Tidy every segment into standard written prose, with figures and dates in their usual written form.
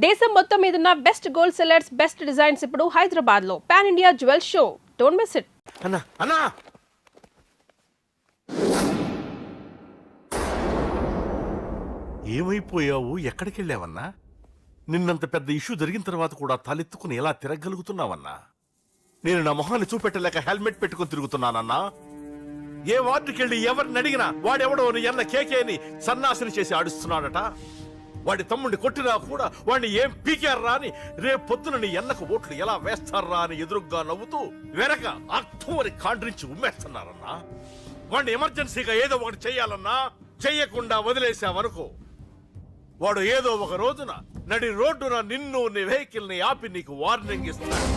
దేశం మొత్తం మీదున్న best gold sellers, best designs ఇప్పుడు హైదరాబాద్ లో pan India jewel show. Don't miss it. అన్నా అన్నా ఏమైపోయావు? ఎక్కడికి వెళ్ళావన్నా? నిన్నంత పెద్ద ఇష్యూ జరిగిన తర్వాత కూడా తలెత్తుకుని ఎలా తిరగలుగుతున్నావన్నా? నేను నా మొహాన్ని చూపెట్టలేక హెల్మెట్ పెట్టుకుని తిరుగుతున్నానన్నా. ఏ వార్డుకి వెళ్ళి ఎవరిని అడిగినా వాడెవడో నీ ఎన్న కేకేని సన్నాసిని చేసి ఆడిస్తున్నాడట. వాడి తమ్ముడిని కొట్టినా కూడా వాడిని ఏం పీకారా అని రేపు పొద్దున నీ ఎన్నకు ఓట్లు ఎలా వేస్తారా అని ఎదురుగ్గా నవ్వుతూ వెనక అర్థమని కాండ్రించి ఉమ్మేస్తున్నారన్నా. వాడిని ఎమర్జెన్సీగా ఏదో ఒకటి చెయ్యాలన్నా, చెయ్యకుండా వదిలేసావనుకో వాడు ఏదో ఒక రోజున నడి రోడ్డున నిన్ను నీ వెహికల్ ని ఆపి నీకు వార్నింగ్ ఇస్తాడు.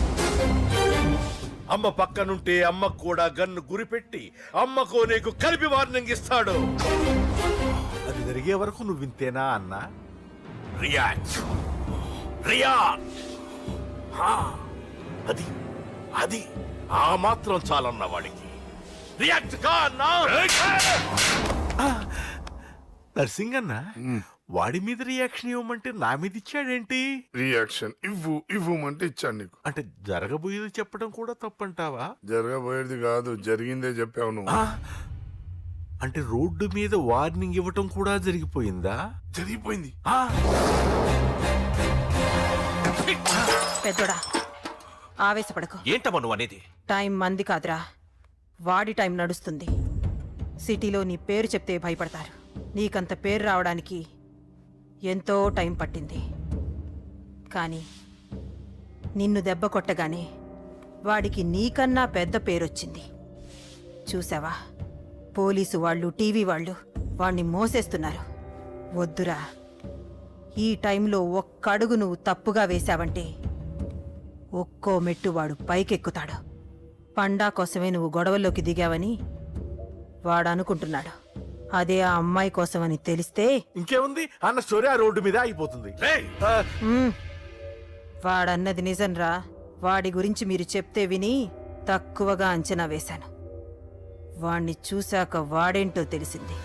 అమ్మ పక్కనుంటే అమ్మకు కూడా గన్ను గురిపెట్టి అమ్మకు నీకు కలిపి వార్నింగ్ ఇస్తాడు. అది జరిగే వరకు నువ్వు వింతేనా అన్నా? React react. అది అది ఆ మాత్రం చాలన్న వాడికి. రియాక్ట్ కా అన్నా. నర్సింగ్ అన్న వాడి మీద రియాక్షన్ ఇవ్వమంటే నా మీద ఇచ్చాడేంటి? రియాక్షన్ ఇవ్వమంటే ఇచ్చాను నీకు. అంటే జరగబోయేది చెప్పడం కూడా తప్పంటావా? జరగబోయేది కాదు, జరిగిందే చెప్పావు నువ్వు. అంటే రోడ్డు మీద వార్నింగ్ ఇవ్వటం కూడా జరిగిపోయిందా? జరిగిపోయింది. పెద్దోడా ఆవేశపడకు. ఏంటమ్మా నువ్వు అనేది? టైం మంది కాదురా, వాడి టైం నడుస్తుంది. సిటీలో నీ పేరు చెప్తే భయపడతారు. నీకంత పేరు రావడానికి ఎంతో టైం పట్టింది. కానీ నిన్ను దెబ్బ కొట్టగానే వాడికి నీకన్నా పెద్ద పేరొచ్చింది. చూసావా, పోలీసు వాళ్ళు, టీవీ వాళ్ళు వాణ్ణి మోసేస్తున్నారు. వద్దురా, ఈ టైంలో ఒక్కడుగు నువ్వు తప్పుగా వేశావంటే ఒక్కో మెట్టు వాడు పైకెక్కుతాడు. పండా కోసమే నువ్వు గొడవల్లోకి దిగావని వాడు అనుకుంటున్నాడు. అదే ఆ అమ్మాయి కోసమని తెలిస్తే ఇంకేముంది అన్న స్టోరీ ఆ రోడ్డు మీద అయిపోతుంది. వాడన్నది నిజంరా. వాడి గురించి మీరు చెప్తే విని తక్కువగా అంచనా వేశాను. వాణ్ణి చూశాక వాడేంటో తెలిసింది.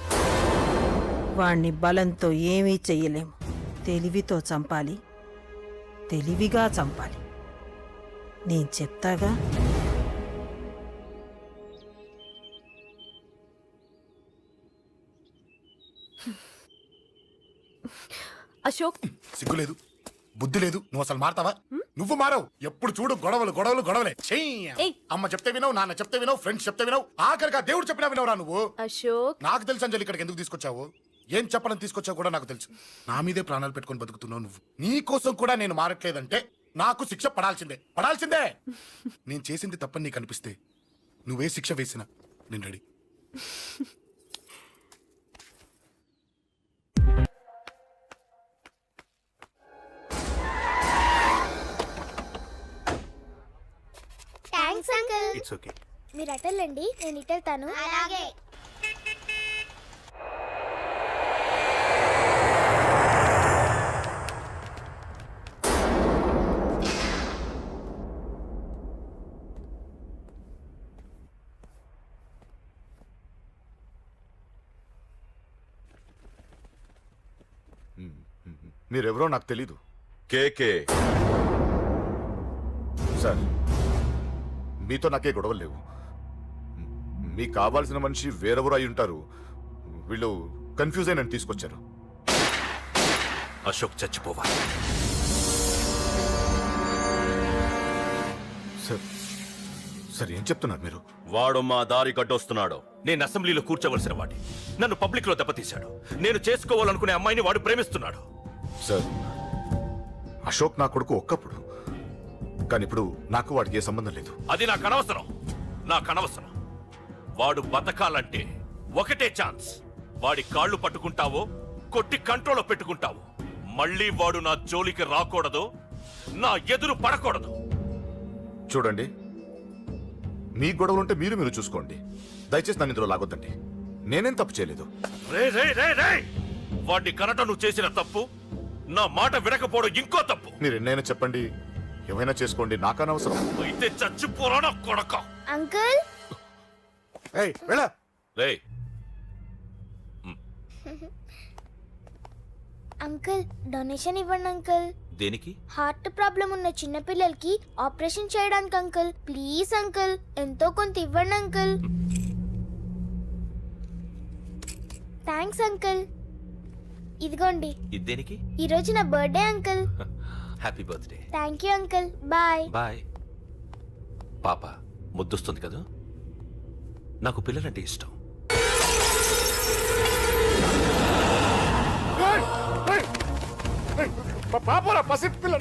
వాణ్ణి బలంతో ఏమీ చెయ్యలేము. తెలివితో చంపాలి, తెలివిగా చంపాలి. నేను చెప్తాగా. అశోక్, సిగ్గు లేదు, బుద్ధి లేదు. నువ్వు అసలు మారతావా? నువ్వు మారవు. ఎప్పుడు చూడు గొడవలు గొడవలు గొడవలే. ఏయ్. అమ్మ చెప్తే వినవు, నాన్న చెప్తే వినవు, ఫ్రెండ్స్ చెప్తే వినవు, ఆఖరిగా దేవుడు చెప్పినా వినవురా నువ్వు. అశోక్, నాకు తెలుసు అంజలి ఇక్కడికి ఎందుకు తీసుకొచ్చావు, ఏం చెప్పడం తీసుకొచ్చావు కూడా నాకు తెలుసు. నా మీదే ప్రాణాలు పెట్టుకొని బతుకుతున్నావు నువ్వు. నీ కోసం కూడా నేను మారట్లేదంటే నాకు శిక్ష పడాల్సిందే, పడాల్సిందే. నేను చేసింది తప్పని నీకు అనిపిస్తే నువ్వే శిక్ష వేసినా నేను ready. Thanks uncle. It's okay. మీరు అటెళ్ళండి, నేను ఇటెళ్తాను. అలాగే. మీరెవరో నాకు తెలీదు. కేకే సార్, మీతో నాకే గొడవలు లేవు. మీకు కావాల్సిన మనిషి వేరెవరో అయి ఉంటారు. వీళ్ళు కన్ఫ్యూజ్ అయి నన్ను తీసుకొచ్చారు. అశోక్ చచ్చిపోవాలి. సార్ సార్ ఏం చెప్తున్నారు మీరు? వాడు మా దారి గడ్డొస్తున్నాడు. నేను అసెంబ్లీలో కూర్చోవలసిన వాడి నన్ను పబ్లిక్ లో దెబ్బతీశాడు. నేను చేసుకోవాలనుకునే అమ్మాయిని వాడు ప్రేమిస్తున్నాడు. సార్, అశోక్ నా కొడుకు ఒక్కప్పుడు, కానీ ఇప్పుడు నాకు వాడికి ఏ సంబంధం లేదు. అది నాకు అనవసరం, నాకు అనవసరం. వాడు బతకాలంటే ఒకటే ఛాన్స్. వాడి కాళ్ళు పట్టుకుంటావో కొట్టి కంట్రోల్లో పెట్టుకుంటావు. మళ్ళీ వాడు నా జోలికి రాకూడదు, నా ఎదురు పడకూడదు. చూడండి, మీ గొడవలుంటే మీరు చూసుకోండి. దయచేసి నన్ను ఇందులో లాగొద్దండి. నేనేం తప్పు చేయలేదు. రే రే రే రే, వాడిని కనట నువ్వు చేసిన తప్పు, నా మాట వినకపోవడం ఇంకో తప్పు. మీరు ఎన్నైనా చెప్పండి, ఏమైనా చేసుకోండి, నాకనవసరం. అయితే చచ్చిపోరా నా కొడక. అంకుల్. రే, అంకుల్, డొనేషన్ ఇవ్వండి అంకుల్. దేనికి? హార్ట్ ప్రాబ్లం ఉన్న చిన్న పిల్లలకి ఆపరేషన్ చేయడానికి అంకుల్. ప్లీజ్ అంకుల్, ఎంతో కొంత ఇవ్వండి అంకుల్. Thanks uncle. ఇదిగోండి, ఇది దేనికి? ఈ రోజు నా birthday uncle. Happy birthday. Thank you uncle. Bye. Bye. పాప ముద్దొస్తుంది కదా, నాకు పిల్లలంటే ఇష్టం. పాపరా పసి పిల్ల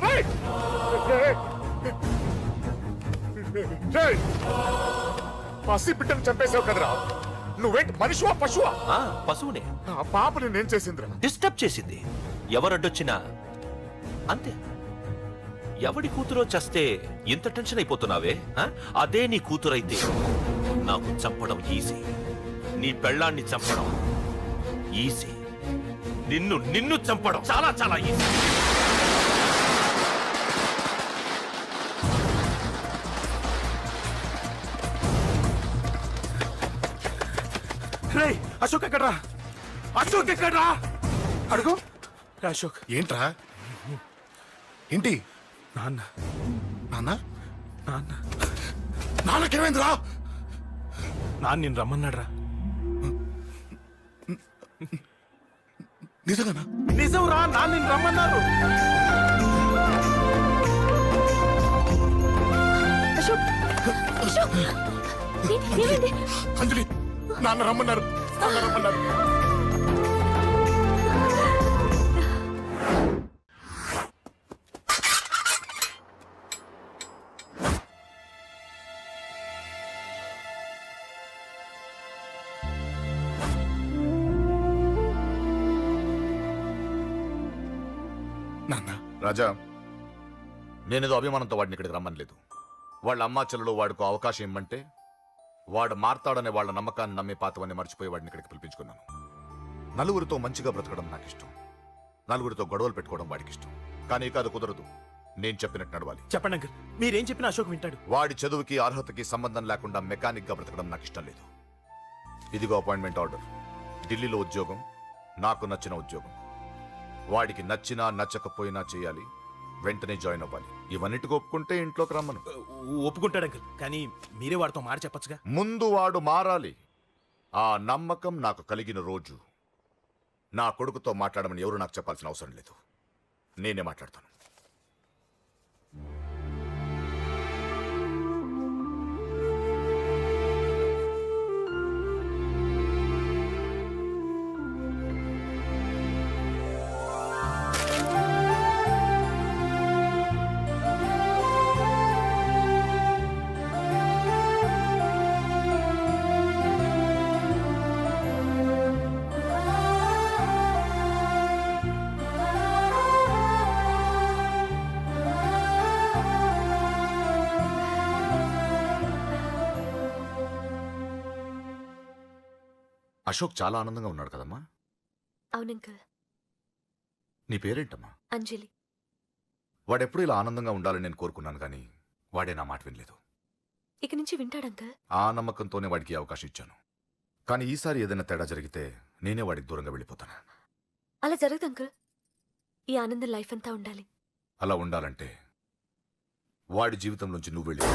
పసి బిడ్డను చంపేశావు కదరా. నువ్వేంటి మనిషివా పశువా? పశువునే. ఆ పాపని నేను చేసిందిరా. డిస్టర్బ్ చేసింది. ఎవరడ్డొచ్చినా అంతే. ఎవడి కూతురో చస్తే ఇంత టెన్షన్ అయిపోతున్నావే? అదే నీ కూతురైతే నాకు చంపడం ఈజీ. నీ పెళ్ళాన్ని చంపడం ఈజీ. నిన్ను చంపడం చాలా చాలా ఈజీ. అశోక్ ఎక్కడ్రా? అశోక్ ఎక్కడ్రా? అడుగు అశోక్. ఏంట్రా? ఏంటి? నాన్న నాన్న నాన్న నాన్నకేమైందిరా? నాన్న నిన్ను రమ్మన్నాడ్రా. నిజంగానా? నిజం రా, నాన్న నిన్ను రమ్మన్నారు. అశోక్, అశోక్, ఏమైంది? అంజలి, నాన్న రమ్మన్నారు. నాన్న రమ్మన్నారు. నాన్న, రాజా, నేనేదో అభిమానంతో వాడిని ఇక్కడికి రమ్మనలేదు. వాళ్ళ అమ్మా చెల్లెలు వాడికి అవకాశం ఇమ్మంటే వాడు మారతాడనే వాళ్ళ నమ్మకాన్ని నమ్మి పాతవన్నీ మర్చిపోయి వాడిని ఇక్కడికి పిలిపించుకున్నాను. నలుగురితో మంచిగా బ్రతకడం నాకు ఇష్టం. నలుగురితో గొడవలు పెట్టుకోవడం వాడికి ఇష్టం. కానీ ఇక అది కుదరదు. నేను చెప్పినట్టు నడవాలి. చెప్పండి అంకుల్, మీరేం చెప్పినా అశోక్ వింటాడు. వాడి చదువుకి అర్హతకి సంబంధం లేకుండా మెకానిక్ గా బ్రతకడం నాకు ఇష్టం లేదు. ఇదిగో అపాయింట్మెంట్ ఆర్డర్. ఢిల్లీలో ఉద్యోగం, నాకు నచ్చిన ఉద్యోగం. వాడికి నచ్చినా నచ్చకపోయినా చేయాలి. వెంటనే జాయిన్ అవ్వాలి. ఇవన్నిటికి ఒప్పుకుంటే ఇంట్లోకి రమ్మను. ఒప్పుకుంటాడు అంకుల్, కానీ మీరే వాడితో మాట చెప్పచ్చుగా. ముందు వాడు మారాలి. ఆ నమ్మకం నాకు కలిగిన రోజు నా కొడుకుతో మాట్లాడమని ఎవరు నాకు చెప్పాల్సిన అవసరం లేదు. నేనే మాట్లాడతాను. అశోక్ చాలా ఆనందంగా ఉన్నాడు కదమ్మా. అవునంకల్. నీ పేరేంటమ్మా? అంజలి. వాడెప్పుడు ఇలా ఆనందంగా ఉండాలని నేను కోరుకున్నాను, కానీ వాడే నా మాట వినలేదు. ఇక నుంచి వింటాడంకల్. ఆ నమ్మకంతోనే వాడికి అవకాశం ఇచ్చాను. కానీ ఈసారి ఏదైనా తేడా జరిగితే నేనే వాడికి దూరంగా వెళ్ళిపోతాను. అలా జరగదు అంకల్. ఈ ఆనందం లైఫ్ అంతా ఉండాలి. అలా ఉండాలంటే వాడి జీవితంలోంచి నువ్వు వెళ్ళి.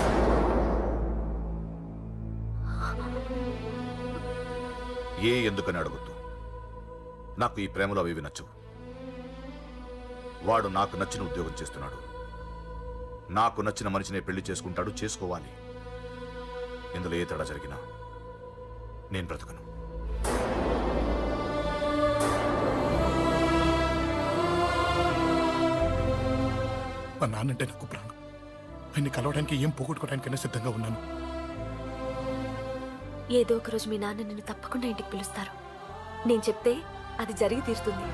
ఎందుకని అడగొద్దు. నాకు ఈ ప్రేమలో అవి నచ్చవు. వాడు నాకు నచ్చిన ఉద్యోగం చేస్తున్నాడు. నాకు నచ్చిన మనిషినే పెళ్లి చేసుకుంటాడు, చేసుకోవాలి. ఇందులో ఏ తేడా జరిగినా నేను బ్రతకను. మా నాన్నంటే నాకు ప్రాణం. ఆయన్ని కలవడానికి ఏం పోగొట్టుకోవడానికైనా సిద్ధంగా ఉన్నాను. ఏదో ఒక రోజు మీ నాన్న నిన్ను తప్పకుండా ఇంటికి పిలుస్తారు. నేను చెప్తే అది జరిగి తీరుతుంది.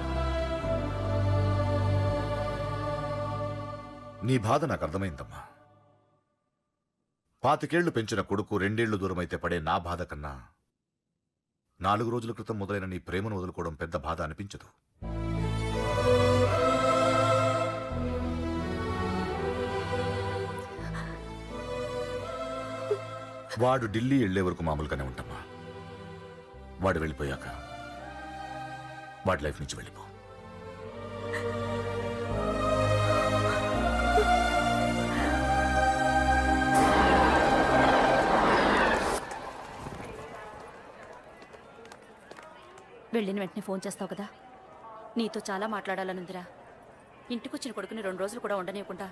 నీ బాధ నాకు అర్థమైందమ్మా. 25 పెంచిన కొడుకు 2 దూరమైతే పడే నా బాధ కన్నా 4 రోజుల క్రితం మొదలైన నీ ప్రేమను వదులుకోవడం పెద్ద బాధ అనిపించదు. వాడు ఢిల్లీ వెళ్లే వరకు మామూలుగానే ఉంటామా. వాడు వెళ్ళిపోయాక వాడి లైఫ్ నుంచి వెళ్ళిపో. వెళ్ళిన వెంటనే ఫోన్ చేస్తావు కదా. నీతో చాలా మాట్లాడాలనుందిరా. ఇంటికొచ్చిన కొడుకుని 2 రోజులు కూడా ఉండనివ్వకుండా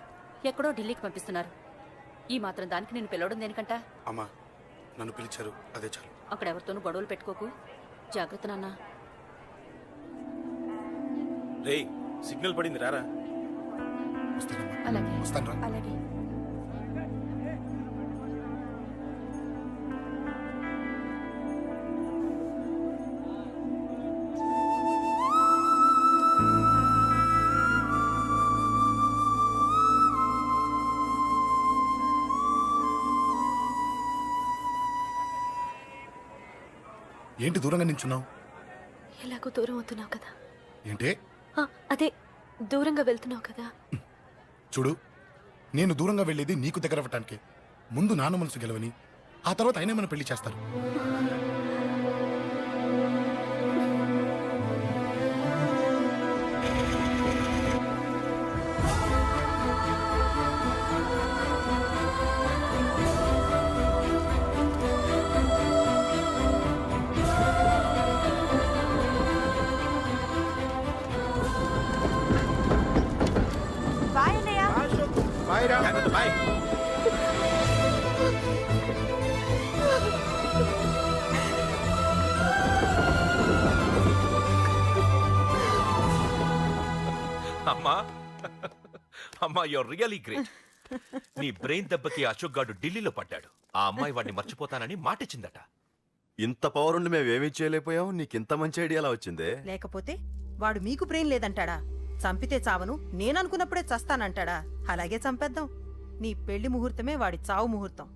ఎక్కడో ఢిల్లీకి పంపిస్తున్నారు. ఈ మాత్రం దానికి నేను పిలవడం దేనికంట? అమ్మా నన్ను పిలిచారు అదే చాలు. అక్కడ ఎవరితోనూ గొడవలు పెట్టుకోకు. జాగ్రత్త నాన్న. రేయ్ సిగ్నల్ పడింది రారా. వస్తానమ్మా. అలాగే వస్తాను రా. అలాగే. ఏంటి దూరంగా నించున్నావు? ఎలాగో దూరం అవుతున్నావు కదా. ఏంటి? అదే దూరంగా వెళ్తున్నావు కదా. చూడు, నేను దూరంగా వెళ్ళేది నీకు దగ్గర అవ్వటానికి. ముందు నాన్న మనసు గెలవని, ఆ తర్వాత అయినా మన పెళ్లి చేస్తారు. అమ్మా అమ్మా యువర్ రియలీ గ్రేట్. నీ బ్రెయిన్ దెబ్బకి అశోక్ గాడు ఢిల్లీలో పడ్డాడు. ఆ అమ్మాయి వాడిని మర్చిపోతానని మాటిచ్చిందట. ఇంత పవర్ ఉండి మేము ఏమీ చేయలేకపోయాం, నీకింత మంచి ఐడియా ఎలా వచ్చిందే? లేకపోతే వాడు మీకు బ్రెయిన్ లేదంటాడా? చంపితే చావను, నేననుకున్నప్పుడే చస్తానంటాడా? అలాగే చంపేద్దాం. నీ పెళ్లి ముహూర్తమే వాడి చావు ముహూర్తం.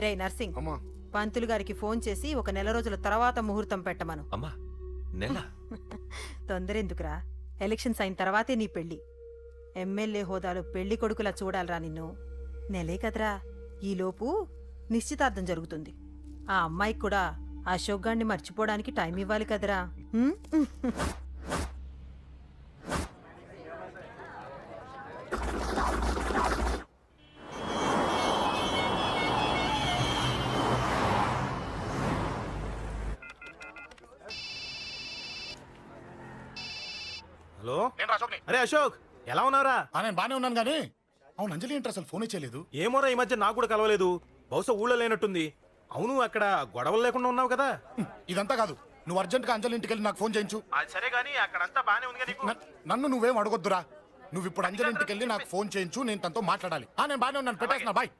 రే నర్సింగ్, అమ్మా పంతులు గారికి ఫోన్ చేసి 1 నెల రోజుల తర్వాత ముహూర్తం పెట్టమను. అమ్మా నెల తొందరెందుకురా? ఎలక్షన్స్ అయిన తర్వాతే నీ పెళ్లి. ఎమ్మెల్యే హోదాలో పెళ్లి కొడుకులా చూడాలరా నిన్ను. నెలే కదరా, ఈలోపు నిశ్చితార్థం జరుగుతుంది. ఆ అమ్మాయికి కూడా అశోక్ గాన్ని మర్చిపోవడానికి టైం ఇవ్వాలి కదరా. హ్మ్? హలో నేను అశోక్ని. అరే అశోక్ ఎలా ఉన్నారా? నేను బానే ఉన్నాను కానీ అవును అంజలి ఏంటి అసలు ఫోనే చేయలేదు? ఏమోరా ఈ మధ్య నాకు కూడా కలవలేదు. బహుశా ఊళ్ళో లేనట్టుంది. అవును అక్కడ గొడవలు లేకుండా ఉన్నావు కదా. ఇదంతా కాదు, నువ్వు అర్జెంట్ గా అంజలి ఇంటికి వెళ్ళి నాకు ఫోన్ చేయించు. అది సరే గానీ అక్కడంతా బానే ఉంది నీకు. నన్ను నువ్వేం అడగొద్దురా. నువ్వు ఇప్పుడు అంజలి ఇంటికి వెళ్ళి నాకు ఫోన్ చేయించు, నేను తనతో మాట్లాడాలి. నేను బానే ఉన్నాను, పెట్టేస్తున్నా, బాయ్.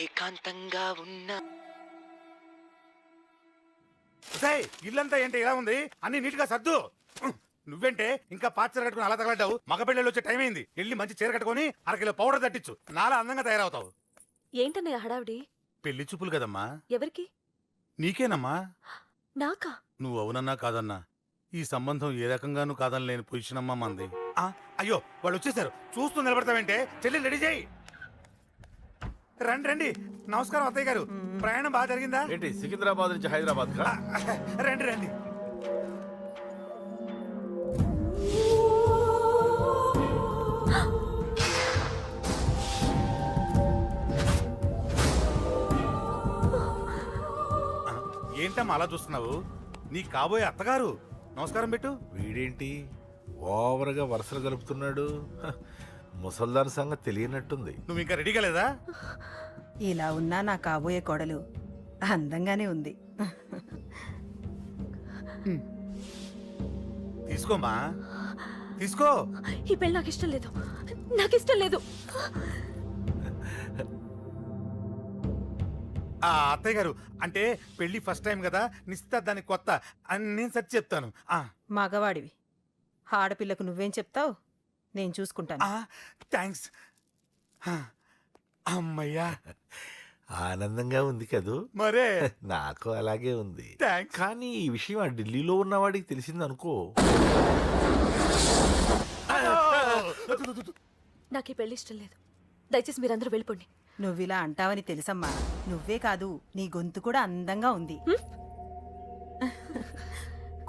ఏకాంతంగా ఉన్న ఇల్లంతా ఏంటి ఇలా ఉంది? అన్ని నీట్ గా సర్దు. నువ్వేంటే ఇంకా పాత చీర కట్టుకుని అలా తగలడ్డావు? మగ పెళ్ళిళ్ళు వచ్చే టైం అయింది. వెళ్ళి మంచి చీర కట్టుకుని 1 కిలో పౌడర్ తట్టించు. నాలా అందంగా తయారవుతావు. ఏంటన్నయ్య హడావిడి? పెళ్లి చూపులు కదమ్మా. ఎవరికి? నీకేనమ్మా. నాకా? నువ్వు అవునన్నా కాదన్నా ఈ సంబంధం ఏ రకంగానూ కాదని లేని పొజిషన్ అమ్మా మంది. అయ్యో వాళ్ళు వచ్చేసారు, చూస్తూ నిలబడతావేంటే? చెల్లి రెడీ చేయి. రండి రండి. నమస్కారం అత్తయ్య గారు, ప్రయాణం బాగా జరిగిందా? ఏంటి సికింద్రాబాద్ నుంచి హైదరాబాద్ కా? రండి రండి. ఏంటమ్మా అలా చూస్తున్నావు? నీ కాబోయే అత్తగారు. నమస్కారం పెట్టు. వీడేంటి ఓవర్గా వరుసలు కలుపుతున్నాడు? ముసల్దాన్ సంగతి తెలియనట్టుంది. నువ్వు ఇంకా రెడీగా లేదా? ఇలా ఉన్నా నా కాబోయే కోడలు అందంగానే ఉంది. తీసుకోమ్మా తీసుకో. ఈ పెళ్ళి నాకు ఇష్టం లేదు, నాకు ఇష్టం లేదు. అత్తయ్య గారు అంటే పెళ్లి ఫస్ట్ టైం కదా, నిశ్చితార్థానికి కొత్త అని నేను సరి చెప్తాను. మగవాడివి, ఆడపిల్లకు నువ్వేం చెప్తావు? నేను చూసుకుంటాను. థ్యాంక్స్. అమ్మయ్యా ఆనందంగా ఉంది కదూ? మరే నాకు అలాగే ఉంది. థ్యాంక్స్. కానీ ఈ విషయం ఆ ఢిల్లీలో ఉన్నవాడికి తెలిసింది అనుకో. నాకు ఈ పెళ్లి ఇష్టం లేదు. దయచేసి మీరందరూ వెళ్ళిపోండి. నువ్విలా అంటావని తెలుసమ్మా. నువ్వే కాదు, నీ గొంతు కూడా అందంగా ఉంది.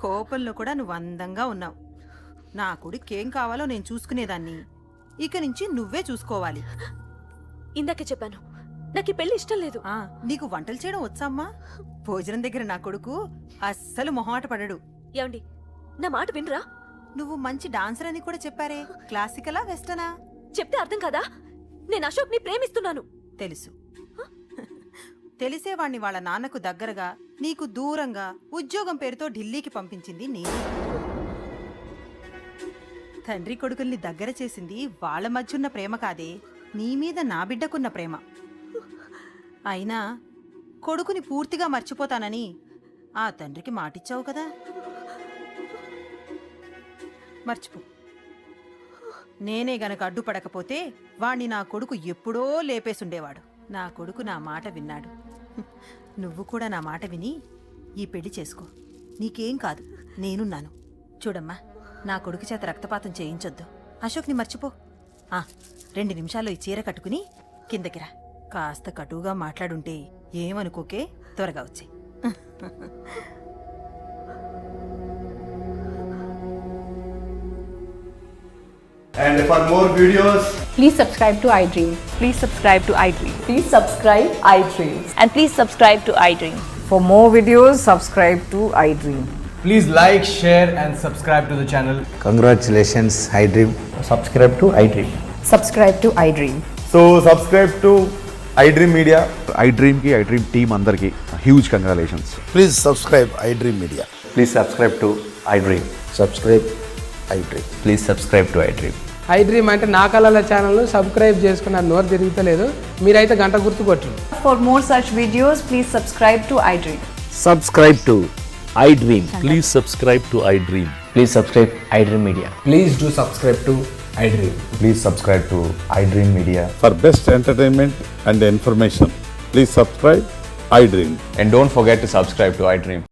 కోపంలో కూడా నువ్వు అందంగా ఉన్నావు. నా కొడుకేం కావాలో నేను చూసుకునేదాన్ని. ఇక నుంచి నువ్వే చూసుకోవాలి. ఇందాకే చెప్పాను, నాకు ఈ పెళ్లి ఇష్టం లేదు. నీకు వంటలు చేయడం వచ్చామ్మా? భోజనం దగ్గర నా కొడుకు అస్సలు మొహమాట పడడు. ఏమండి, నా మాట వినరా? నువ్వు మంచి డాన్సర్ అని కూడా చెప్పారే. క్లాసికలా వెస్టర్నా? చెప్తే అర్థం కాదా? నేను అశోక్ ని ప్రేమిస్తున్నాను. తెలుసు. తెలిసేవాణ్ణి వాళ్ళ నాన్నకు దగ్గరగా, నీకు దూరంగా ఉద్యోగం పేరుతో ఢిల్లీకి పంపించింది నేను. తండ్రి కొడుకుల్ని దగ్గర చేసింది వాళ్ళ మధ్యున్న ప్రేమ కాదే, నీ మీద నా బిడ్డకున్న ప్రేమ. అయినా కొడుకుని పూర్తిగా మర్చిపోతానని ఆ తండ్రికి మాటిచ్చావు కదా, మర్చిపో. నేనే గనక అడ్డుపడకపోతే వాణ్ణి నా కొడుకు ఎప్పుడో లేపేసుండేవాడు. నా కొడుకు నా మాట విన్నాడు. నువ్వు కూడా నా మాట విని ఈ పెళ్లి చేసుకో. నీకేం కాదు, నేనున్నాను. చూడమ్మా, నా కొడుకు చేత రక్తపాతం చేయించొద్దు. అశోక్ని మర్చిపో. 2 నిమిషాల్లో ఈ చీర కట్టుకుని కిందకిరా. కాస్త కటువుగా మాట్లాడుంటే ఏమనుకోకే, త్వరగా వచ్చే. And for more videos, Please subscribe to iDream. Please subscribe to iDream. Please subscribe iDream. And please subscribe to iDream. For more videos, subscribe to iDream. please like, share, and subscribe to the channel. Congratulations, iDream. Subscribe to iDream. Subscribe to iDream. So, subscribe to iDream Media. iDream ki iDream team andarki huge congratulations. Please subscribe iDream media. Please subscribe to iDream. Subscribe iDream. Please subscribe to iDream. iDream అంటే నా కళల channel subscribe చేసుకున్న నోరు తిరుగుతలేదు. మీరైతే గంట గుర్తు కొట్టండి. For more such videos, please subscribe to iDream. Subscribe to iDream. Please subscribe to iDream. Please subscribe iDream Media. Please do subscribe to iDream. Please subscribe to iDream Media. For best entertainment and information, please subscribe iDream. And don't forget to subscribe to iDream.